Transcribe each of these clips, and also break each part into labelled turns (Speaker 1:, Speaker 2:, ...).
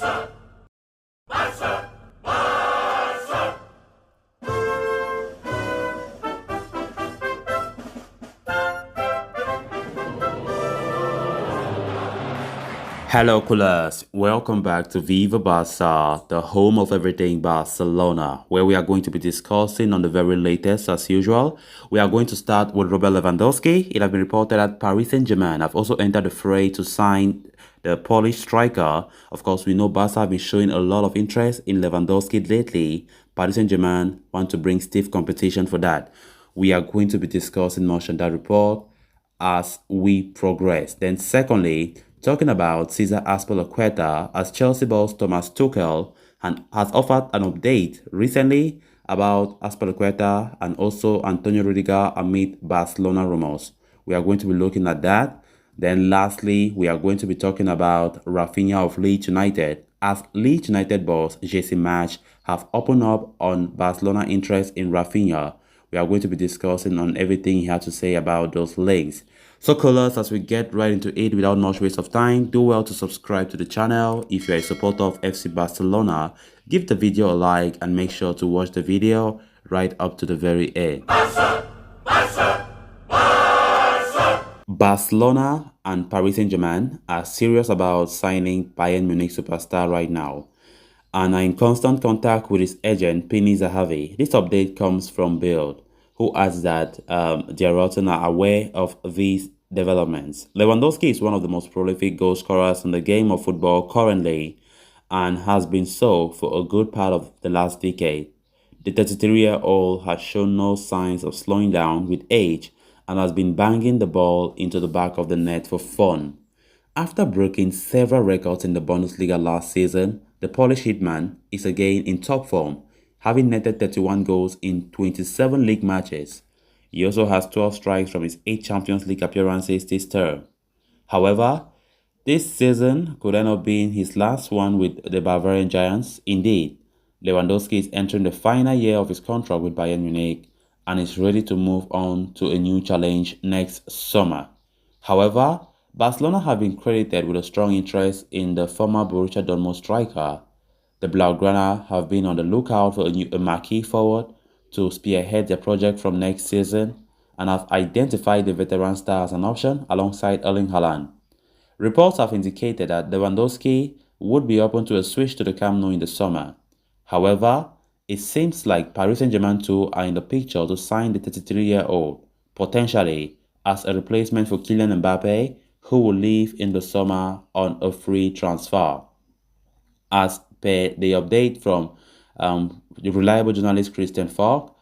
Speaker 1: Hello, coolers. Welcome back to Viva Barca, the home of everything Barcelona, where we are going to be discussing on the very latest as usual. We are going to start with Robert Lewandowski. It has been reported that Paris Saint-Germain have also entered the fray to sign the Polish striker. Of course, we know Barca have been showing a lot of interest in Lewandowski lately. Paris Saint-Germain want to bring stiff competition for that. We are going to be discussing much on that report as we progress. Then secondly, talking about Cesar Azpilicueta, as Chelsea boss Thomas Tuchel has offered an update recently about Azpilicueta and also Antonio Rudiger amid Barcelona rumors. We are going to be looking at that. Then lastly, we are going to be talking about Raphinha of Leeds United, as Leeds United boss Jesse Marsch have opened up on Barcelona interest in Raphinha. We are going to be discussing on everything he had to say about those links. So colours, as we get right into it without much waste of time, do well to subscribe to the channel. If you are a supporter of FC Barcelona, give the video a like and make sure to watch the video right up to the very end. Barcelona and Paris Saint-Germain are serious about signing Bayern Munich superstar right now and are in constant contact with his agent Pini Zahavi. This update comes from Bild, who adds that their Rotten are aware of these developments. Lewandowski is one of the most prolific goal scorers in the game of football currently and has been so for a good part of the last decade. The 33-year-old has shown no signs of slowing down with age and has been banging the ball into the back of the net for fun. After breaking several records in the Bundesliga last season, the Polish hitman is again in top form, having netted 31 goals in 27 league matches. He also has 12 strikes from his 8 Champions League appearances this term. However, this season could end up being his last one with the Bavarian Giants. Indeed, Lewandowski is entering the final year of his contract with Bayern Munich and is ready to move on to a new challenge next summer. However, Barcelona have been credited with a strong interest in the former Borussia Dortmund striker. The Blaugrana have been on the lookout for a marquee forward to spearhead their project from next season and have identified the veteran star as an option alongside Erling Haaland. Reports have indicated that Lewandowski would be open to a switch to the Camp Nou in the summer. However, it seems like Paris Saint-Germain too are in the picture to sign the 33-year-old, potentially as a replacement for Kylian Mbappe, who will leave in the summer on a free transfer. As per the update from the reliable journalist Christian Falk,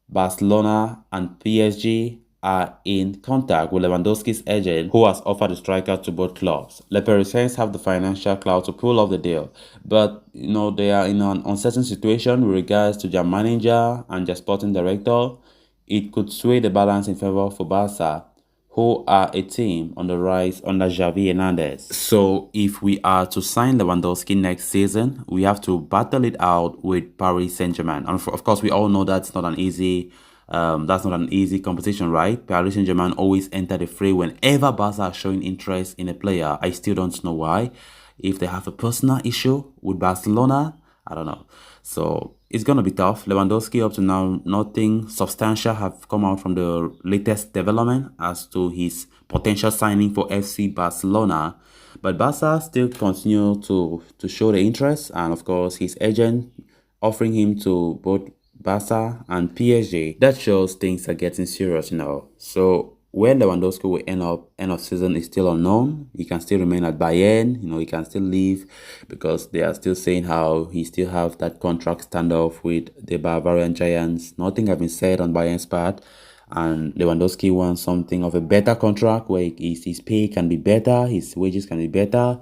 Speaker 1: Barcelona and PSG are in contact with Lewandowski's agent, who has offered the striker to both clubs. Le Parisiens have the financial clout to pull off the deal, but they are in an uncertain situation with regards to their manager and their sporting director. It could sway the balance in favor for Barca, who are a team on the rise under Xavi Hernandez. So if we are to sign Lewandowski next season, we have to battle it out with Paris Saint-Germain. And of course, we all know that's not an easy competition, right? Paris Saint-Germain always enter the fray whenever Barca are showing interest in a player. I still don't know why. If they have a personal issue with Barcelona, I don't know. So it's going to be tough. Lewandowski, up to now, nothing substantial have come out from the latest development as to his potential signing for FC Barcelona. But Barca still continue to show the interest, and of course his agent offering him to both Barca and PSG. That shows things are getting serious now. So where Lewandowski will end of season is still unknown. He can still remain at Bayern. He can still leave because they are still saying how he still have that contract standoff with the Bavarian Giants. Nothing has been said on Bayern's part, and Lewandowski wants something of a better contract where his pay can be better, his wages can be better.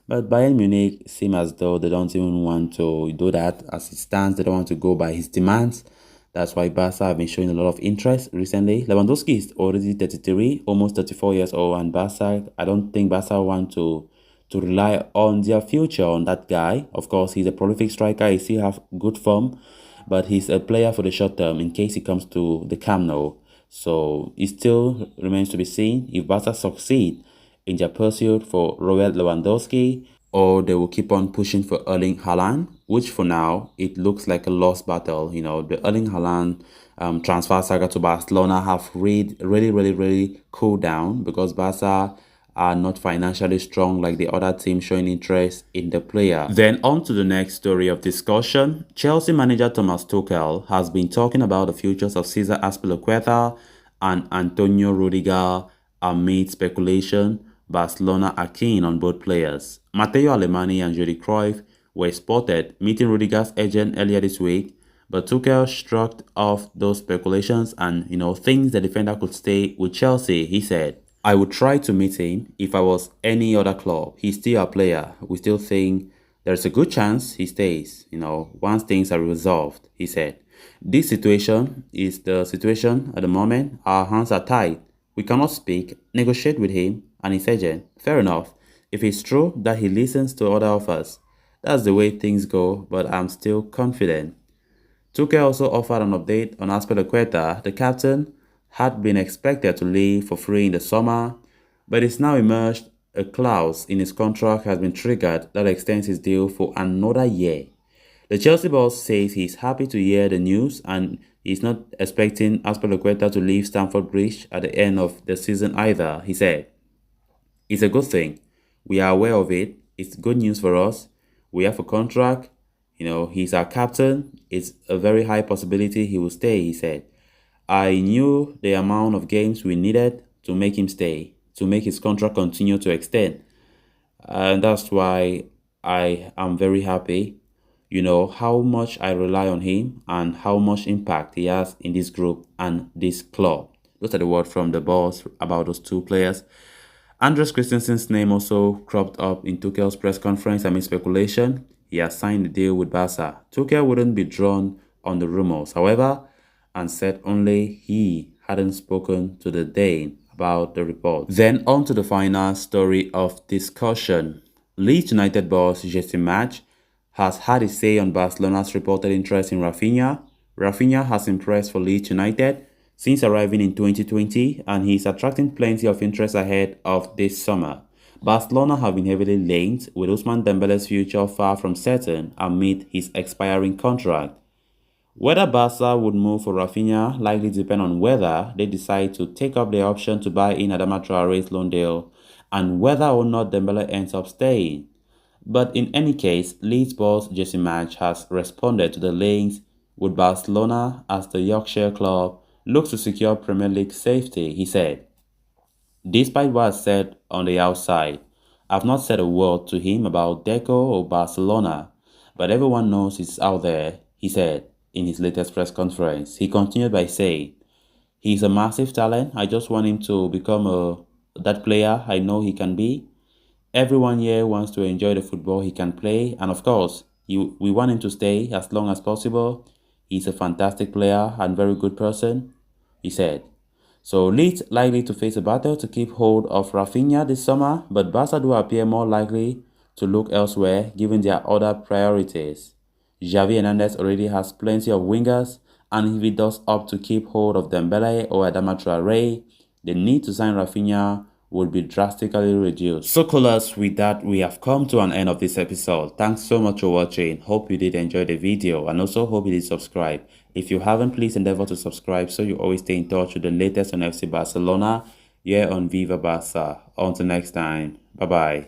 Speaker 1: But Bayern Munich seem as though they don't even want to do that. As it stands, they don't want to go by his demands. That's why Barca have been showing a lot of interest recently. Lewandowski is already 33, almost 34 years old, and I don't think Barca want to rely on their future on that guy. Of course, he's a prolific striker. He still have good form, but he's a player for the short term in case he comes to the Camp Nou. So it still remains to be seen if Barca succeed in their pursuit for Robert Lewandowski. or they will keep on pushing for Erling Haaland, which for now it looks like a lost battle. The Erling Haaland transfer saga to Barcelona have really cooled down because Barca are not financially strong like the other team showing interest in the player. Then on to the next story of discussion. Chelsea manager Thomas Tuchel has been talking about the futures of Cesar Azpilicueta and Antonio Rudiger amid speculation. Barcelona are keen on both players. Matteo Alemany and Jody Cruyff were spotted meeting Rudiger's agent earlier this week, but Tuchel shrugged off those speculations and thinks the defender could stay with Chelsea. He said, "I would try to meet him if I was any other club. He's still a player. We still think there's a good chance he stays, once things are resolved," he said. "This situation is the situation at the moment. Our hands are tied. We cannot speak, negotiate with him and his agent. Fair enough. If it's true that he listens to other offers, that's the way things go, but I'm still confident." Tuchel also offered an update on Azpilicueta. The captain had been expected to leave for free in the summer, but it's now emerged a clause in his contract has been triggered that extends his deal for another year. The Chelsea boss says he's happy to hear the news and he's not expecting Azpilicueta to leave Stamford Bridge at the end of the season either. He said, "It's a good thing. We are aware of it. It's good news for us. We have a contract. He's our captain. It's a very high possibility he will stay," he said. "I knew the amount of games we needed to make him stay, to make his contract continue to extend. And that's why I am very happy, how much I rely on him and how much impact he has in this group and this club." Those are the words from the boss about those two players. Andres Christensen's name also cropped up in Tuchel's press conference amid speculation. He has signed a deal with Barca. Tuchel wouldn't be drawn on the rumors, however, and said only he hadn't spoken to the Dane about the report. Then on to the final story of discussion. Leeds United boss Jesse Marsch has had his say on Barcelona's reported interest in Raphinha. Raphinha has impressed for Leeds United since arriving in 2020, and he is attracting plenty of interest ahead of this summer. Barcelona have been heavily linked, with Ousmane Dembele's future far from certain amid his expiring contract. Whether Barca would move for Raphinha likely depend on whether they decide to take up the option to buy in Adama Traore's loan deal and whether or not Dembele ends up staying. But in any case, Leeds boss Jesse Marsch has responded to the links with Barcelona as the Yorkshire club looks to secure Premier League safety. He said, "Despite what I said on the outside, I've not said a word to him about Deco or Barcelona, but everyone knows he's out there," he said in his latest press conference. He continued by saying, "He's a massive talent. I just want him to become that player I know he can be. Everyone here wants to enjoy the football he can play, and of course, we want him to stay as long as possible. He's a fantastic player and very good person," he said. So Leeds likely to face a battle to keep hold of Raphinha this summer, but Barca do appear more likely to look elsewhere given their other priorities. Xavi Hernandez already has plenty of wingers, and if he does opt to keep hold of Dembele or Adama Traore, the need to sign Raphinha would be drastically reduced. So callers, with that, we have come to an end of this episode. Thanks so much for watching. Hope you did enjoy the video and also hope you did subscribe. If you haven't, please endeavor to subscribe so you always stay in touch with the latest on FC Barcelona here on Viva Barca. Until next time, bye-bye.